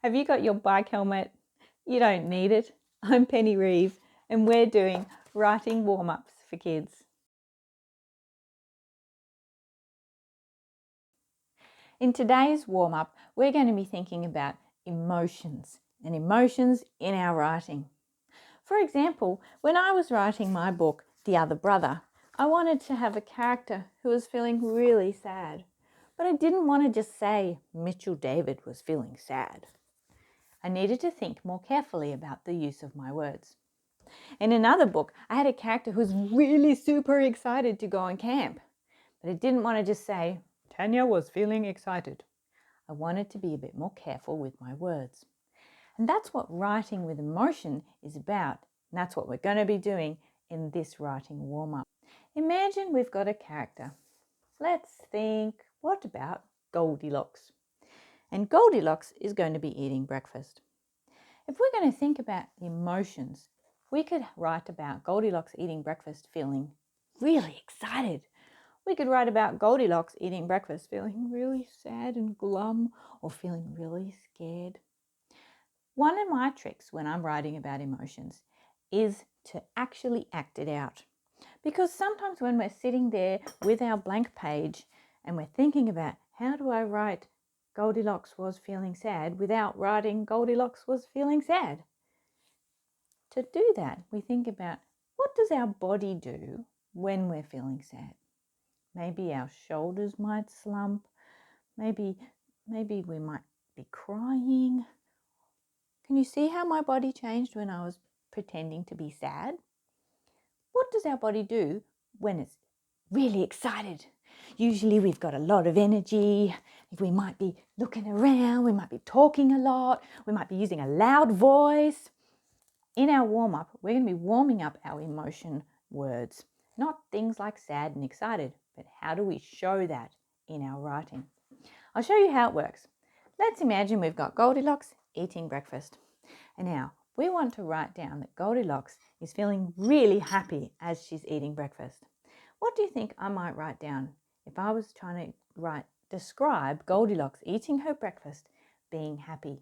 Have you got your bike helmet? You don't need it. I'm Penny Reeve and we're doing writing warm-ups for kids. In today's warm-up, we're going to be thinking about emotions and emotions in our writing. For example, when I was writing my book, The Other Brother, I wanted to have a character who was feeling really sad. But I didn't want to just say Mitchell David was feeling sad. I needed to think more carefully about the use of my words. In another book, I had a character who was really super excited to go on camp. But I didn't want to just say, Tanya was feeling excited. I wanted to be a bit more careful with my words. And that's what writing with emotion is about. And that's what we're going to be doing in this writing warm-up. Imagine we've got a character. Let's think, what about Goldilocks? And Goldilocks is going to be eating breakfast. If we're going to think about emotions, we could write about Goldilocks eating breakfast feeling really excited. We could write about Goldilocks eating breakfast feeling really sad and glum or feeling really scared. One of my tricks when I'm writing about emotions is to actually act it out. Because sometimes when we're sitting there with our blank page and we're thinking about how do I write Goldilocks was feeling sad without writing Goldilocks was feeling sad. To do that, we think about what does our body do when we're feeling sad? Maybe our shoulders might slump. Maybe we might be crying. Can you see how my body changed when I was pretending to be sad? What does our body do when it's really excited? Usually we've got a lot of energy. We might be looking around. We might be talking a lot. We might be using a loud voice. In our warm-up, we're going to be warming up our emotion words. Not things like sad and excited, but how do we show that in our writing? I'll show you how it works. Let's imagine we've got Goldilocks eating breakfast. And now we want to write down that Goldilocks is feeling really happy as she's eating breakfast. What do you think I might write down if I was trying to describe Goldilocks eating her breakfast being happy?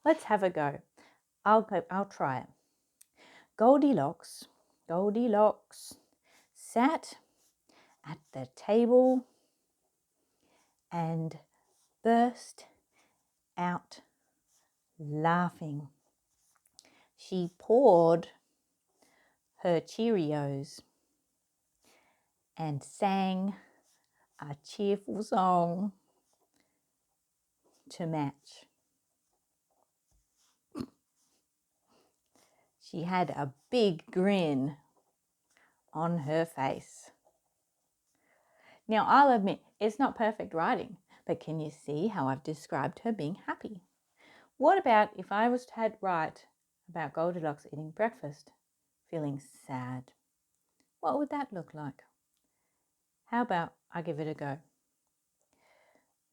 Let's have a go. I'll try it. Goldilocks sat at the table and burst out laughing. She poured her Cheerios and sang a cheerful song to match. She had a big grin on her face. Now, I'll admit, it's not perfect writing, but can you see how I've described her being happy? What about if I was to write about Goldilocks eating breakfast, feeling sad? What would that look like? How about I give it a go?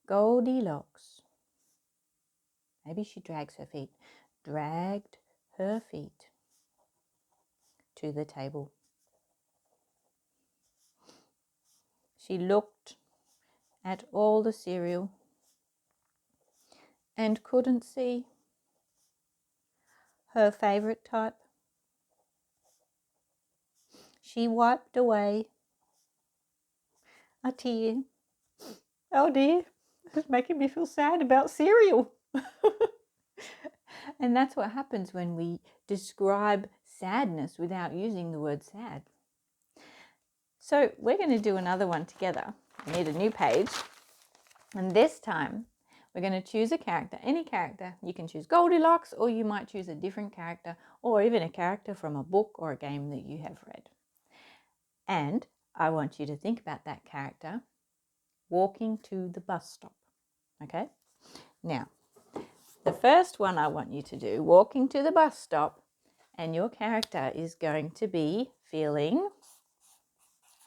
Goldilocks. Maybe she dragged her feet to the table. She looked at all the cereal and couldn't see her favourite type. She wiped away a tear. Oh dear, it's making me feel sad about cereal. And that's what happens when we describe sadness without using the word sad. So we're going to do another one together. We need a new page. And this time we're going to choose a character, any character. You can choose Goldilocks, or you might choose a different character, or even a character from a book or a game that you have read. And I want you to think about that character walking to the bus stop. Okay? Now, the first one I want you to do, walking to the bus stop, and your character is going to be feeling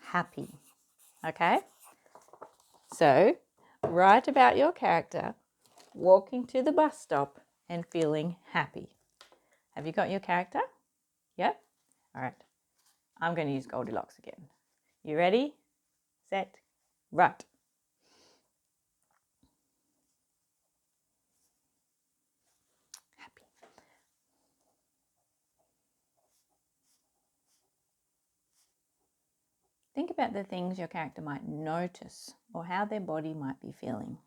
happy. Okay? So, write about your character walking to the bus stop and feeling happy. Have you got your character? Yep? All right. I'm going to use Goldilocks again. You ready? Set, write. Think about the things your character might notice or how their body might be feeling.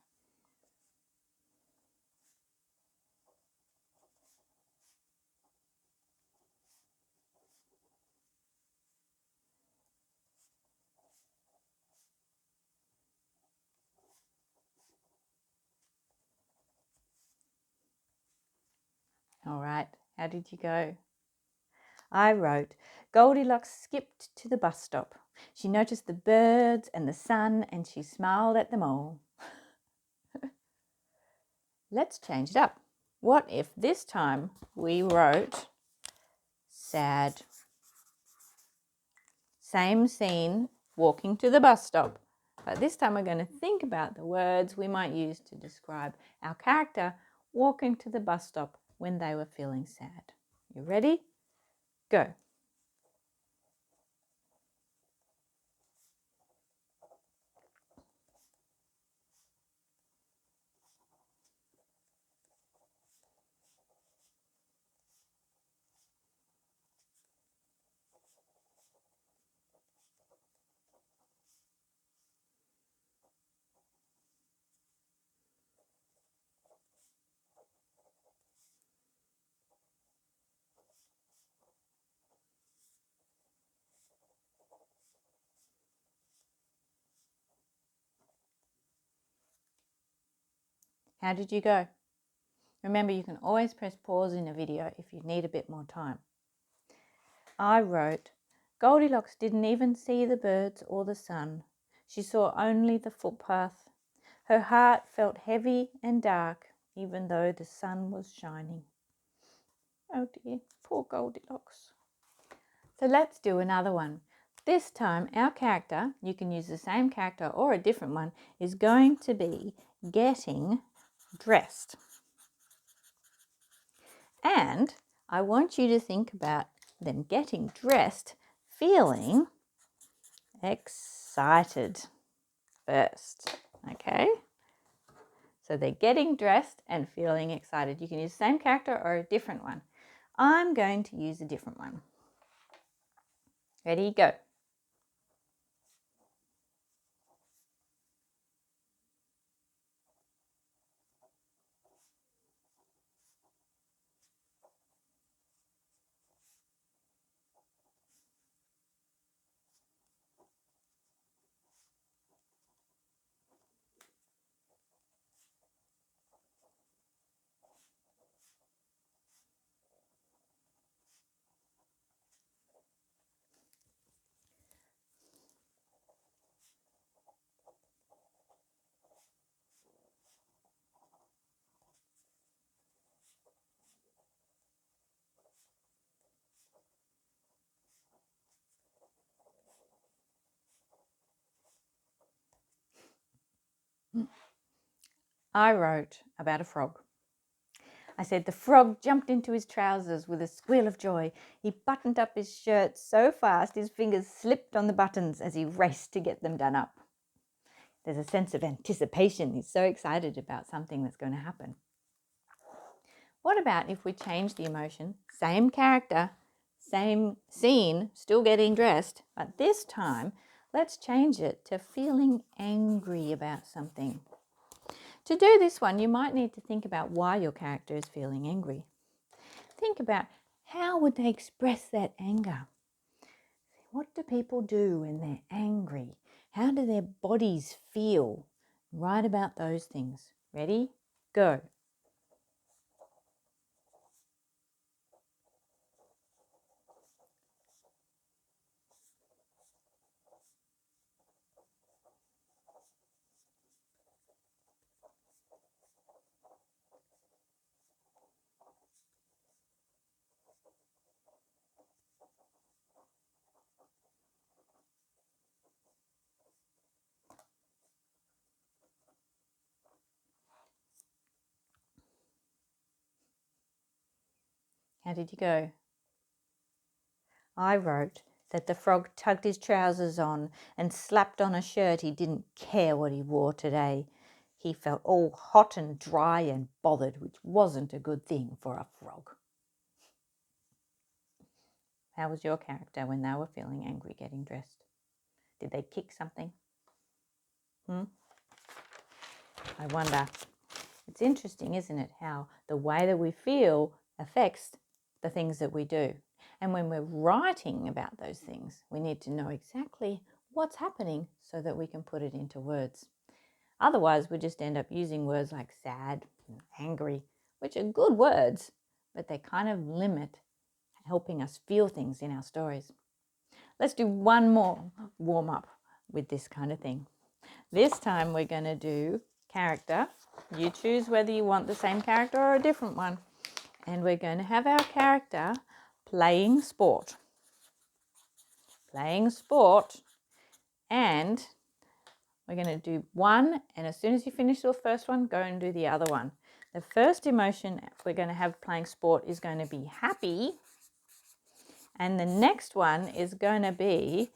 All right, how did you go? I wrote, Goldilocks skipped to the bus stop. She noticed the birds and the sun and she smiled at them all. Let's change it up. What if this time we wrote sad? Same scene, walking to the bus stop. But this time we're going to think about the words we might use to describe our character walking to the bus stop when they were feeling sad. You ready? Go. How did you go? Remember, you can always press pause in a video if you need a bit more time. I wrote, Goldilocks didn't even see the birds or the sun. She saw only the footpath. Her heart felt heavy and dark, even though the sun was shining. Oh dear, poor Goldilocks. So let's do another one. This time our character, you can use the same character or a different one, is going to be getting dressed. And I want you to think about them getting dressed, feeling excited first. Okay? So they're getting dressed and feeling excited. You can use the same character or a different one. I'm going to use a different one. Ready, go. I wrote about a frog. I said the frog jumped into his trousers with a squeal of joy. He buttoned up his shirt so fast his fingers slipped on the buttons as he raced to get them done up. There's a sense of anticipation. He's so excited about something that's going to happen. What about if we change the emotion? Same character, same scene, still getting dressed, but this time let's change it to feeling angry about something. To do this one, you might need to think about why your character is feeling angry. Think about how would they express that anger? What do people do when they're angry? How do their bodies feel? Write about those things. Ready? Go. How did you go? I wrote that the frog tugged his trousers on and slapped on a shirt he didn't care what he wore today. He felt all hot and dry and bothered, which wasn't a good thing for a frog. How was your character when they were feeling angry getting dressed? Did they kick something? I wonder. It's interesting, isn't it, how the way that we feel affects the things that we do. And when we're writing about those things, we need to know exactly what's happening so that we can put it into words. Otherwise, we just end up using words like sad and angry, which are good words, but they kind of limit helping us feel things in our stories. Let's do one more warm up with this kind of thing. This time we're going to do character. You choose whether you want the same character or a different one. And we're going to have our character playing sport. Playing sport. And we're going to do one. And as soon as you finish the first one, go and do the other one. The first emotion we're going to have playing sport is going to be happy. And the next one is going to be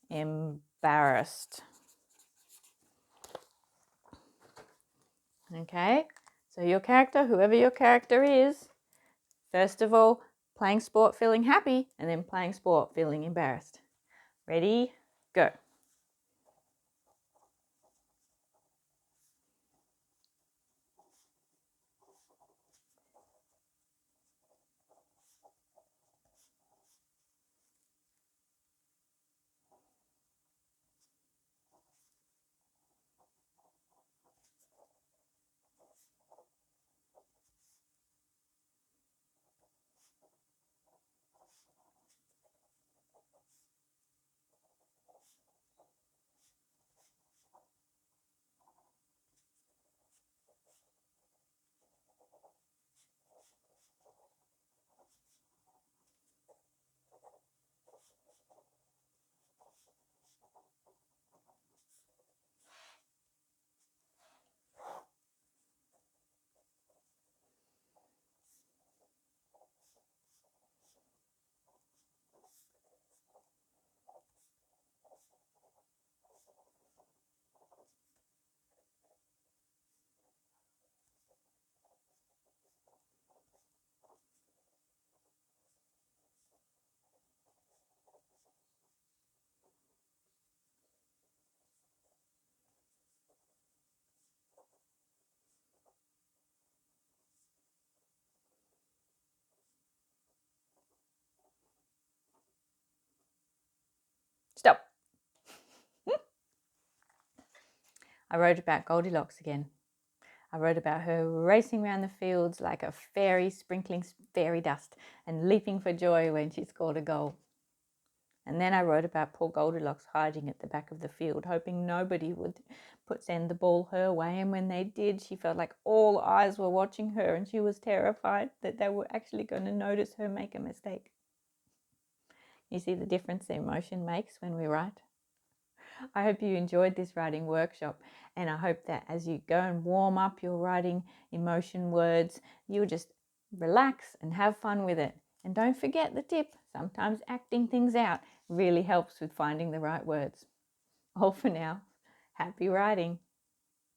embarrassed. Okay, so your character, whoever your character is, first of all, playing sport feeling happy, and then playing sport feeling embarrassed. Ready, go. Stop. I wrote about Goldilocks again. I wrote about her racing around the fields like a fairy, sprinkling fairy dust and leaping for joy when she scored a goal. And then I wrote about poor Goldilocks hiding at the back of the field, hoping nobody would send the ball her way. And when they did, she felt like all eyes were watching her, and she was terrified that they were actually going to notice her make a mistake. You see the difference the emotion makes when we write? I hope you enjoyed this writing workshop, and I hope that as you go and warm up your writing emotion words, you'll just relax and have fun with it. And don't forget the tip, sometimes acting things out really helps with finding the right words. All for now. Happy writing.